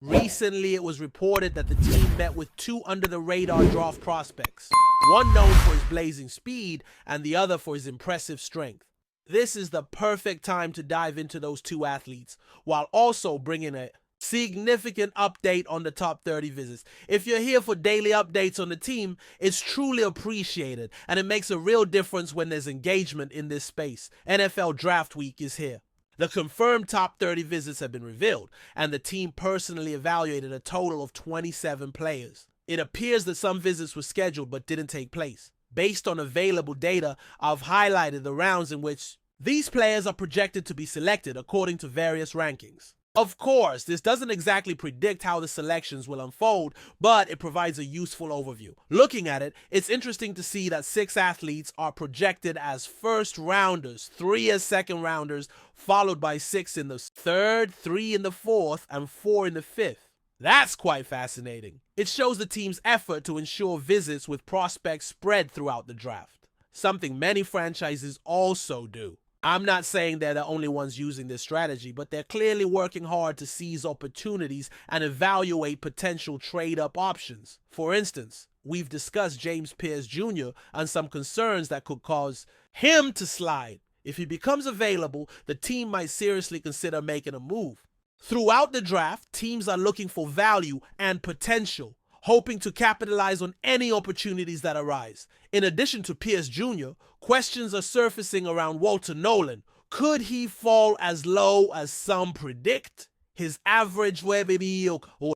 Recently, it was reported that the team met with two under-the-radar draft prospects, one known for his blazing speed and the other for his impressive strength. This is the perfect time to dive into those two athletes, while also bringing a significant update on the top 30 visits. If you're here for daily updates on the team, it's truly appreciated, and it makes a real difference when there's engagement in this space. NFL Draft Week is here. The confirmed top 30 visits have been revealed, and the team personally evaluated a total of 27 players. It appears that some visits were scheduled but didn't take place. Based on available data, I've highlighted the rounds in which these players are projected to be selected according to various rankings. Of course, this doesn't exactly predict how the selections will unfold, but it provides a useful overview. Looking at it, it's interesting to see that 6 athletes are projected as first rounders, 3 as second rounders, followed by 6 in the 3rd, 3 in the 4th, and 4 in the 5th. That's quite fascinating. It shows the team's effort to ensure visits with prospects spread throughout the draft, something many franchises also do. I'm not saying they're the only ones using this strategy, but they're clearly working hard to seize opportunities and evaluate potential trade-up options. For instance, we've discussed James Pierce Jr. and some concerns that could cause him to slide. If he becomes available, the team might seriously consider making a move. Throughout the draft, teams are looking for value and potential, hoping to capitalize on any opportunities that arise. In addition to Pierce Jr., questions are surfacing around Walter Nolan. Could he fall as low as some predict? His average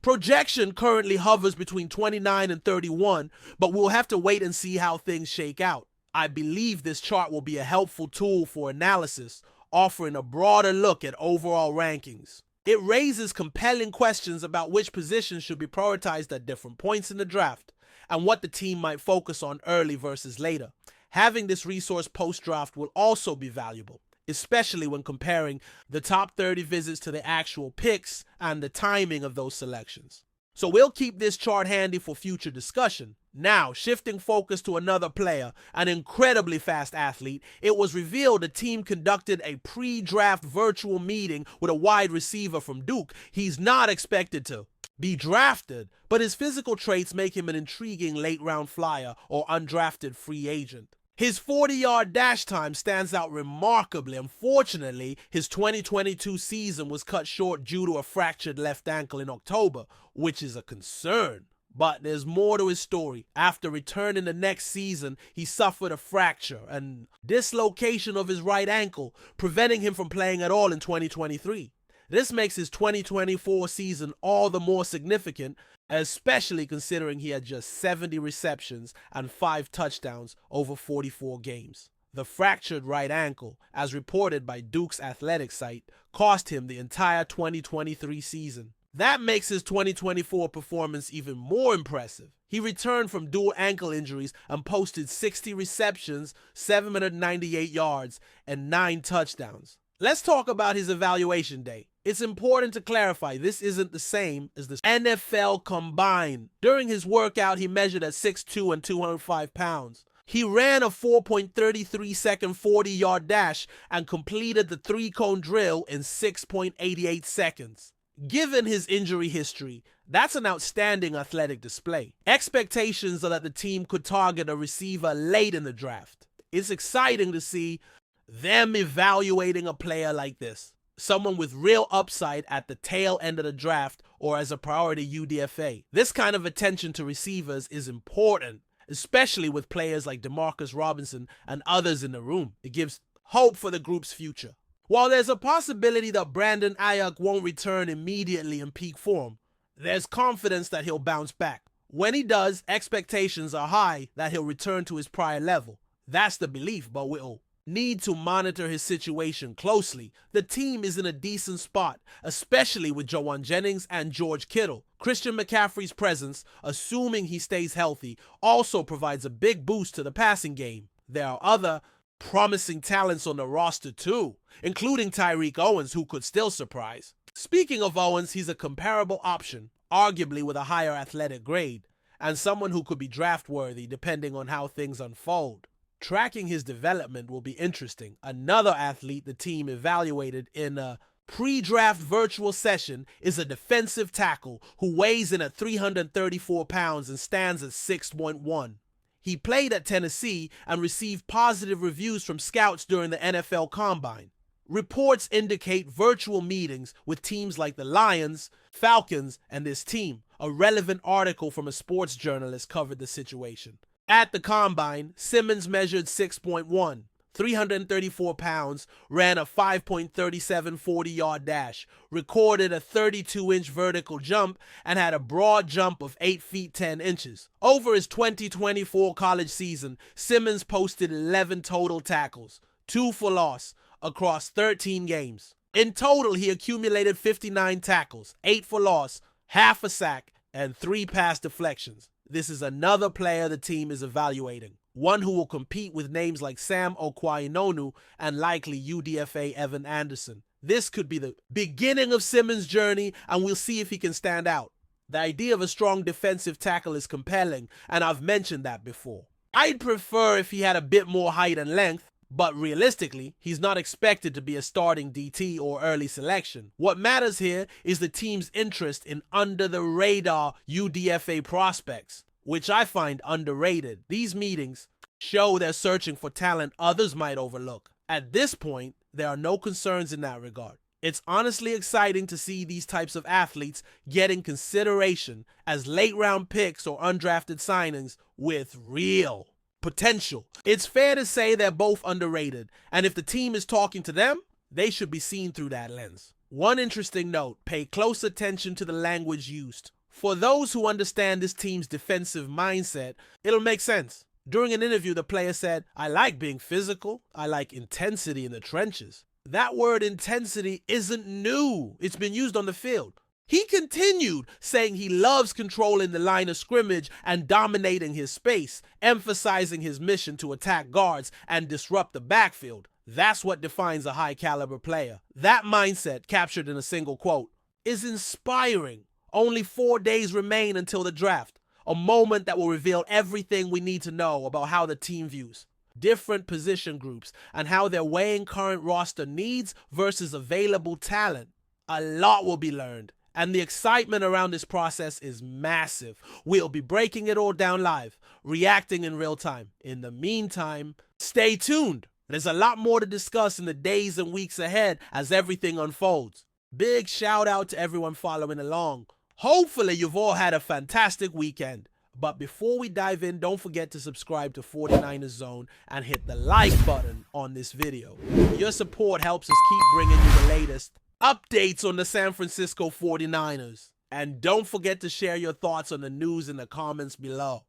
projection currently hovers between 29 and 31, but we'll have to wait and see how things shake out. I believe this chart will be a helpful tool for analysis, offering a broader look at overall rankings. It raises compelling questions about which positions should be prioritized at different points in the draft and what the team might focus on early versus later. Having this resource post-draft will also be valuable, especially when comparing the top 30 visits to the actual picks and the timing of those selections. So we'll keep this chart handy for future discussion. Now, shifting focus to another player, an incredibly fast athlete, it was revealed the team conducted a pre-draft virtual meeting with a wide receiver from Duke. He's not expected to be drafted, but his physical traits make him an intriguing late-round flyer or undrafted free agent. His 40-yard dash time stands out remarkably. Unfortunately, his 2022 season was cut short due to a fractured left ankle in October, which is a concern. But there's more to his story. After returning the next season, he suffered a fracture and dislocation of his right ankle, preventing him from playing at all in 2023. This makes his 2024 season all the more significant, especially considering he had just 70 receptions and 5 touchdowns over 44 games. The fractured right ankle, as reported by Duke's athletic site, cost him the entire 2023 season. That makes his 2024 performance even more impressive. He returned from dual ankle injuries and posted 60 receptions, 798 yards, and 9 touchdowns. Let's talk about his evaluation day. It's important to clarify this isn't the same as the NFL Combine. During his workout, he measured at 6'2" and 205 pounds. He ran a 4.33 second 40-yard dash and completed the 3-cone drill in 6.88 seconds. Given his injury history, that's an outstanding athletic display. Expectations are that the team could target a receiver late in the draft. It's exciting to see them evaluating a player like this, someone with real upside at the tail end of the draft or as a priority UDFA. This kind of attention to receivers is important, especially with players like DeMarcus Robinson and others in the room. It gives hope for the group's future. While there's a possibility that Brandon Ayuk won't return immediately in peak form, there's confidence that he'll bounce back. When he does, expectations are high that he'll return to his prior level. That's the belief, but we'll need to monitor his situation closely. The team is in a decent spot, especially with Jawan Jennings and George Kittle. Christian McCaffrey's presence, assuming he stays healthy, also provides a big boost to the passing game. There are other promising talents on the roster too, including Tyreek Owens, who could still surprise. Speaking of Owens, he's a comparable option, arguably with a higher athletic grade, and someone who could be draft-worthy depending on how things unfold. Tracking his development will be interesting. Another athlete the team evaluated in a Pre-draft virtual session is a defensive tackle who weighs in at 334 pounds and stands at 6'1". He played at Tennessee and received positive reviews from scouts during the NFL Combine. Reports indicate virtual meetings with teams like the Lions, Falcons, and this team. A relevant article from a sports journalist covered the situation. At the Combine, Simmons measured 6'1", 334 pounds, ran a 5.37 40-yard dash, recorded a 32-inch vertical jump, and had a broad jump of 8 feet 10 inches. Over his 2024 college season, Simmons posted 11 total tackles, 2 for loss, across 13 games. In total, he accumulated 59 tackles, 8 for loss, half a sack, and 3 pass deflections. This is another player the team is evaluating, one who will compete with names like Sam Okwuegbunam and likely UDFA Evan Anderson. This could be the beginning of Simmons' journey, and we'll see if he can stand out. The idea of a strong defensive tackle is compelling, and I've mentioned that before. I'd prefer if he had a bit more height and length, but realistically, he's not expected to be a starting DT or early selection. What matters here is the team's interest in under-the-radar UDFA prospects, which I find underrated. These meetings show they're searching for talent others might overlook. At this point, there are no concerns in that regard. It's honestly exciting to see these types of athletes getting consideration as late-round picks or undrafted signings with real potential. It's fair to say they're both underrated, and if the team is talking to them, they should be seen through that lens. One interesting note, pay close attention to the language used. For those who understand this team's defensive mindset, it'll make sense. During an interview, the player said, "I like being physical. I like intensity in the trenches." That word intensity isn't new. It's been used on the field. He continued, saying he loves controlling the line of scrimmage and dominating his space, emphasizing his mission to attack guards and disrupt the backfield. That's what defines a high-caliber player. That mindset, captured in a single quote, is inspiring. Only 4 days remain until the draft, a moment that will reveal everything we need to know about how the team views different position groups and how they're weighing current roster needs versus available talent. A lot will be learned, and the excitement around this process is massive. We'll be breaking it all down live, reacting in real time. In the meantime, stay tuned. There's a lot more to discuss in the days and weeks ahead as everything unfolds. Big shout out to everyone following along. Hopefully you've all had a fantastic weekend. But before we dive in, don't forget to subscribe to 49ers Zone and hit the like button on this video. Your support helps us keep bringing you the latest updates on the San Francisco 49ers. And don't forget to share your thoughts on the news in the comments below.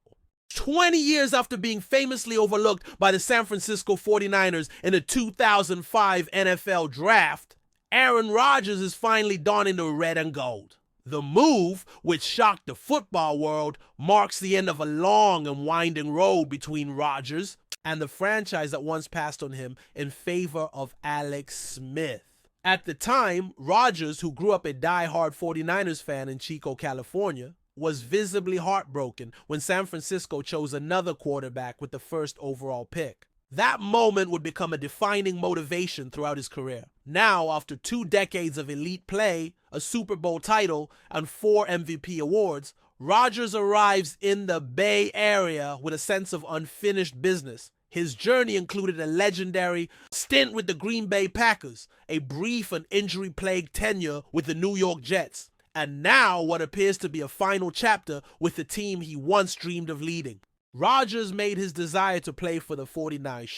20 years after being famously overlooked by the San Francisco 49ers in the 2005 NFL Draft, Aaron Rodgers is finally donning the red and gold. The move, which shocked the football world, marks the end of a long and winding road between Rodgers and the franchise that once passed on him in favor of Alex Smith. At the time, Rodgers, who grew up a die-hard 49ers fan in Chico, California, was visibly heartbroken when San Francisco chose another quarterback with the first overall pick. That moment would become a defining motivation throughout his career. Now, after 2 decades of elite play, a Super Bowl title, and 4 MVP awards, Rodgers arrives in the Bay Area with a sense of unfinished business. His journey included a legendary stint with the Green Bay Packers, a brief and injury-plagued tenure with the New York Jets, and now what appears to be a final chapter with the team he once dreamed of leading. Rodgers made his desire to play for the 49ers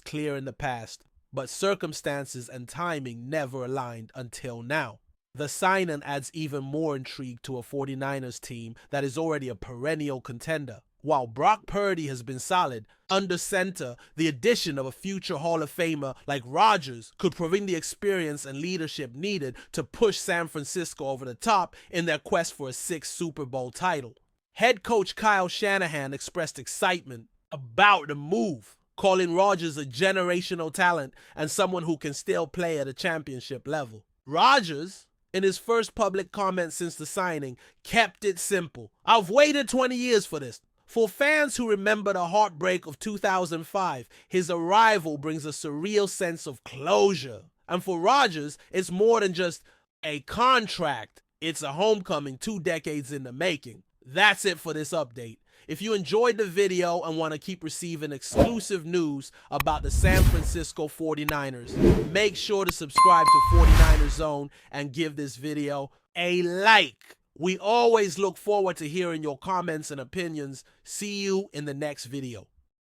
clear in the past, but circumstances and timing never aligned until now. The signing adds even more intrigue to a 49ers team that is already a perennial contender. While Brock Purdy has been solid, under center, the addition of a future Hall of Famer like Rodgers could bring the experience and leadership needed to push San Francisco over the top in their quest for a 6th Super Bowl title. Head coach Kyle Shanahan expressed excitement about the move, calling Rodgers a generational talent and someone who can still play at a championship level. Rodgers, in his first public comment since the signing, kept it simple. "I've waited 20 years for this. For fans who remember the heartbreak of 2005, his arrival brings a surreal sense of closure. And for Rodgers, it's more than just a contract. It's a homecoming 2 decades in the making. That's it for this update. If you enjoyed the video and want to keep receiving exclusive news about the San Francisco 49ers, make sure to subscribe to 49ers Zone and give this video a like. We always look forward to hearing your comments and opinions. See you in the next video.